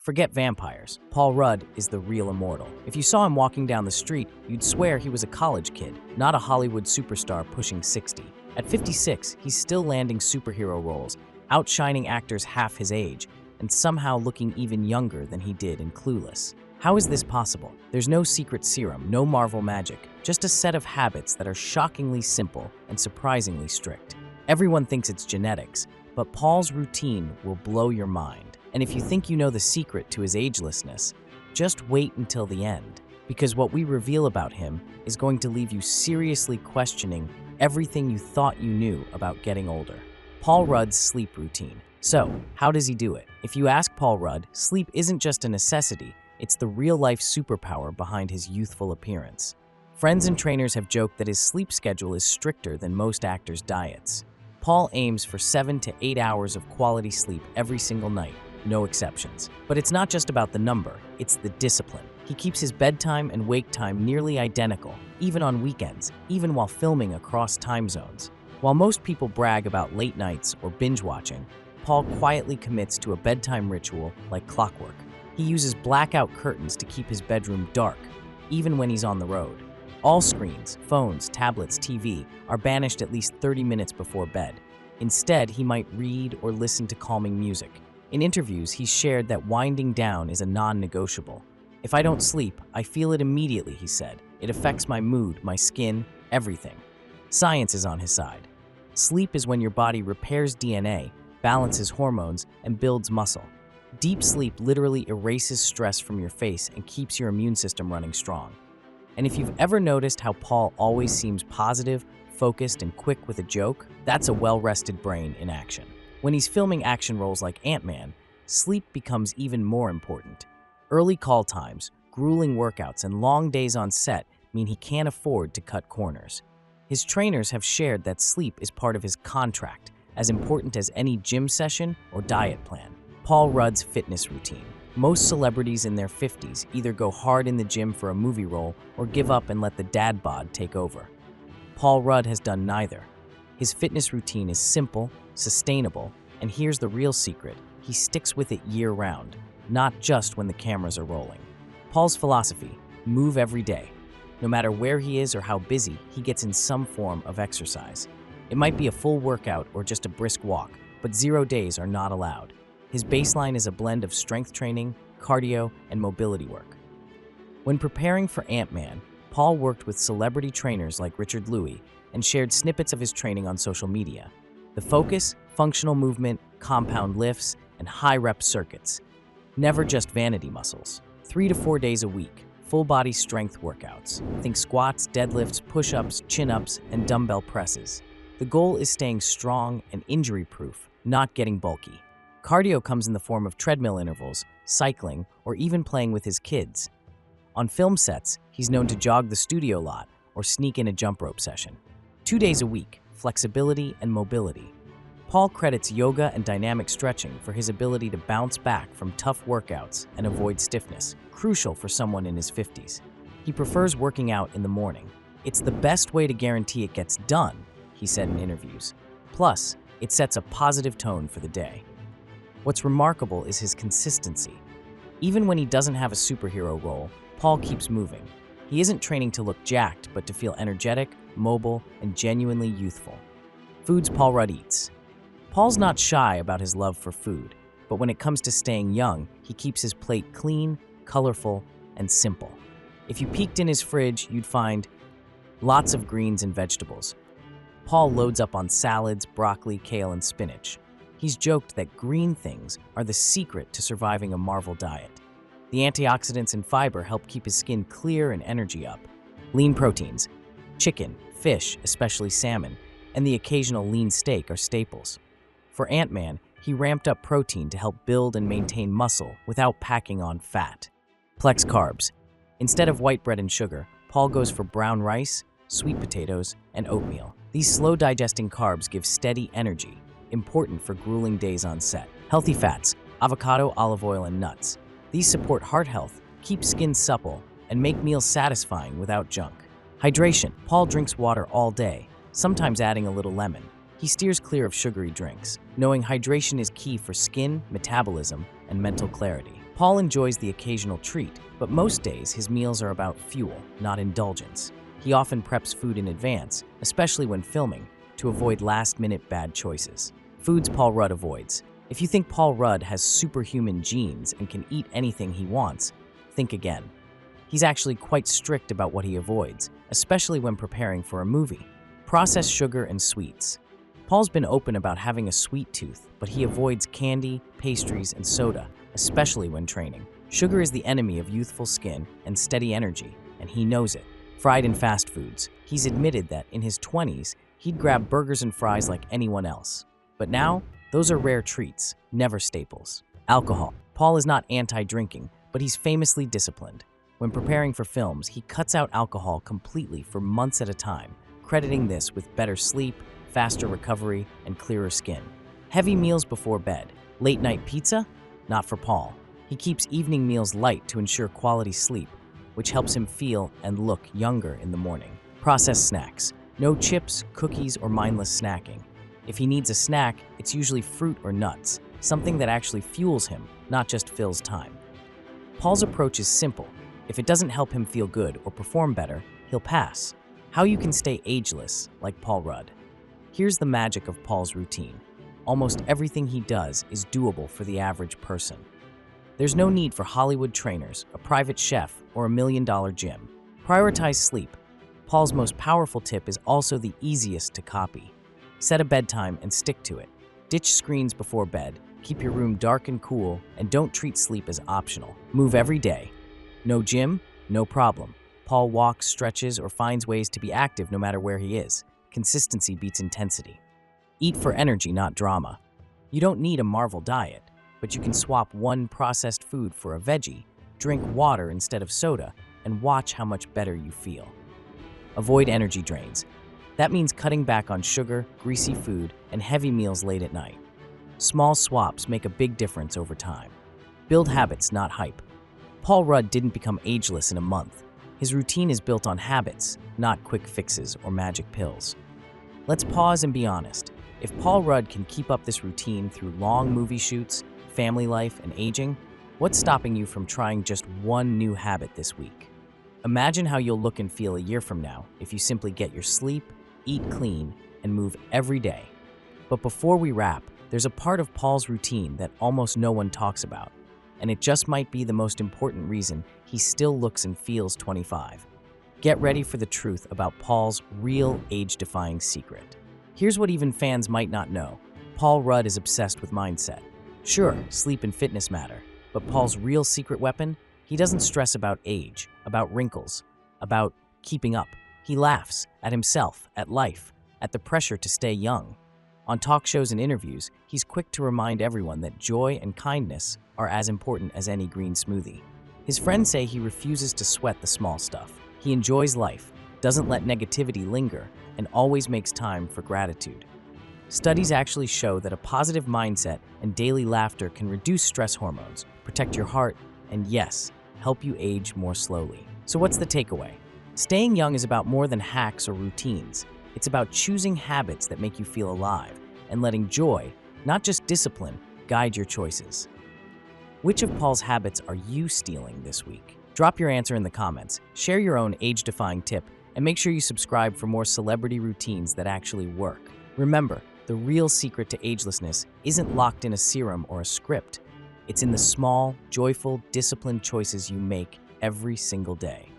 Forget vampires. Paul Rudd is the real immortal. If you saw him walking down the street, you'd swear he was a college kid, not a Hollywood superstar pushing 60. At 56, he's still landing superhero roles, outshining actors half his age, and somehow looking even younger than he did in Clueless. How is this possible? There's no secret serum, no Marvel magic, just a set of habits that are shockingly simple and surprisingly strict. Everyone thinks it's genetics, but Paul's routine will blow your mind. And if you think you know the secret to his agelessness, just wait until the end, because what we reveal about him is going to leave you seriously questioning everything you thought you knew about getting older. Paul Rudd's sleep routine. So, how does he do it? If you ask Paul Rudd, sleep isn't just a necessity, it's the real-life superpower behind his youthful appearance. Friends and trainers have joked that his sleep schedule is stricter than most actors' diets. Paul aims for 7 to 8 hours of quality sleep every single night, no exceptions. But it's not just about the number, it's the discipline. He keeps his bedtime and wake time nearly identical, even on weekends, even while filming across time zones. While most people brag about late nights or binge watching, Paul quietly commits to a bedtime ritual like clockwork. He uses blackout curtains to keep his bedroom dark, even when he's on the road. All screens, phones, tablets, TV are banished at least 30 minutes before bed. Instead, he might read or listen to calming music. In interviews, he's shared that winding down is a non-negotiable. "If I don't sleep, I feel it immediately," he said. "It affects my mood, my skin, everything." Science is on his side. Sleep is when your body repairs DNA, balances hormones, and builds muscle. Deep sleep literally erases stress from your face and keeps your immune system running strong. And if you've ever noticed how Paul always seems positive, focused, and quick with a joke, that's a well-rested brain in action. When he's filming action roles like Ant-Man, sleep becomes even more important. Early call times, grueling workouts, and long days on set mean he can't afford to cut corners. His trainers have shared that sleep is part of his contract, as important as any gym session or diet plan. Paul Rudd's fitness routine. Most celebrities in their 50s either go hard in the gym for a movie role or give up and let the dad bod take over. Paul Rudd has done neither. His fitness routine is simple, sustainable, and here's the real secret: he sticks with it year-round, not just when the cameras are rolling. Paul's philosophy: move every day. No matter where he is or how busy, he gets in some form of exercise. It might be a full workout or just a brisk walk, but 0 days are not allowed. His baseline is a blend of strength training, cardio, and mobility work. When preparing for Ant-Man, Paul worked with celebrity trainers like Richard Louis and shared snippets of his training on social media. The focus: functional movement, compound lifts, and high-rep circuits. Never just vanity muscles. 3 to 4 days a week, full-body strength workouts. Think squats, deadlifts, push-ups, chin-ups, and dumbbell presses. The goal is staying strong and injury-proof, not getting bulky. Cardio comes in the form of treadmill intervals, cycling, or even playing with his kids. On film sets, he's known to jog the studio lot or sneak in a jump rope session. 2 days a week, flexibility and mobility. Paul credits yoga and dynamic stretching for his ability to bounce back from tough workouts and avoid stiffness, crucial for someone in his 50s. He prefers working out in the morning. "It's the best way to guarantee it gets done," he said in interviews. Plus, it sets a positive tone for the day. What's remarkable is his consistency. Even when he doesn't have a superhero role, Paul keeps moving. He isn't training to look jacked, but to feel energetic, mobile, and genuinely youthful. Foods Paul Rudd eats. Paul's not shy about his love for food, but when it comes to staying young, he keeps his plate clean, colorful, and simple. If you peeked in his fridge, you'd find lots of greens and vegetables. Paul loads up on salads, broccoli, kale, and spinach. He's joked that green things are the secret to surviving a Marvel diet. The antioxidants and fiber help keep his skin clear and energy up. Lean proteins. Chicken, fish, especially salmon, and the occasional lean steak are staples. For Ant-Man, he ramped up protein to help build and maintain muscle without packing on fat. Plex carbs. Instead of white bread and sugar, Paul goes for brown rice, sweet potatoes, and oatmeal. These slow-digesting carbs give steady energy, important for grueling days on set. Healthy fats: avocado, olive oil, and nuts. These support heart health, keep skin supple, and make meals satisfying without junk. Hydration. Paul drinks water all day, sometimes adding a little lemon. He steers clear of sugary drinks, knowing hydration is key for skin, metabolism, and mental clarity. Paul enjoys the occasional treat, but most days his meals are about fuel, not indulgence. He often preps food in advance, especially when filming, to avoid last-minute bad choices. Foods Paul Rudd avoids. If you think Paul Rudd has superhuman genes and can eat anything he wants, think again. He's actually quite strict about what he avoids, especially when preparing for a movie. Processed sugar and sweets. Paul's been open about having a sweet tooth, but he avoids candy, pastries, and soda, especially when training. Sugar is the enemy of youthful skin and steady energy, and he knows it. Fried and fast foods. He's admitted that in his 20s, he'd grab burgers and fries like anyone else. But now, those are rare treats, never staples. Alcohol. Paul is not anti-drinking, but he's famously disciplined. When preparing for films, he cuts out alcohol completely for months at a time, crediting this with better sleep, faster recovery, and clearer skin. Heavy meals before bed. Late-night pizza? Not for Paul. He keeps evening meals light to ensure quality sleep, which helps him feel and look younger in the morning. Processed snacks. No chips, cookies, or mindless snacking. If he needs a snack, it's usually fruit or nuts, something that actually fuels him, not just fills time. Paul's approach is simple. If it doesn't help him feel good or perform better, he'll pass. How you can stay ageless, like Paul Rudd. Here's the magic of Paul's routine. Almost everything he does is doable for the average person. There's no need for Hollywood trainers, a private chef, or $1 million gym. Prioritize sleep. Paul's most powerful tip is also the easiest to copy. Set a bedtime and stick to it. Ditch screens before bed, keep your room dark and cool, and don't treat sleep as optional. Move every day. No gym? No problem. Paul walks, stretches, or finds ways to be active no matter where he is. Consistency beats intensity. Eat for energy, not drama. You don't need a Marvel diet, but you can swap one processed food for a veggie, drink water instead of soda, and watch how much better you feel. Avoid energy drains. That means cutting back on sugar, greasy food, and heavy meals late at night. Small swaps make a big difference over time. Build habits, not hype. Paul Rudd didn't become ageless in a month. His routine is built on habits, not quick fixes or magic pills. Let's pause and be honest. If Paul Rudd can keep up this routine through long movie shoots, family life, and aging, what's stopping you from trying just one new habit this week? Imagine how you'll look and feel a year from now if you simply get your sleep, eat clean, and move every day. But before we wrap, there's a part of Paul's routine that almost no one talks about, and it just might be the most important reason he still looks and feels 25. Get ready for the truth about Paul's real age-defying secret. Here's what even fans might not know. Paul Rudd is obsessed with mindset. Sure, sleep and fitness matter, but Paul's real secret weapon? He doesn't stress about age, about wrinkles, about keeping up. He laughs at himself, at life, at the pressure to stay young. On talk shows and interviews, he's quick to remind everyone that joy and kindness are as important as any green smoothie. His friends say he refuses to sweat the small stuff. He enjoys life, doesn't let negativity linger, and always makes time for gratitude. Studies actually show that a positive mindset and daily laughter can reduce stress hormones, protect your heart, and yes, help you age more slowly. So what's the takeaway? Staying young is about more than hacks or routines. It's about choosing habits that make you feel alive and letting joy, not just discipline, guide your choices. Which of Paul's habits are you stealing this week? Drop your answer in the comments, share your own age-defying tip, and make sure you subscribe for more celebrity routines that actually work. Remember, the real secret to agelessness isn't locked in a serum or a script. It's in the small, joyful, disciplined choices you make every single day.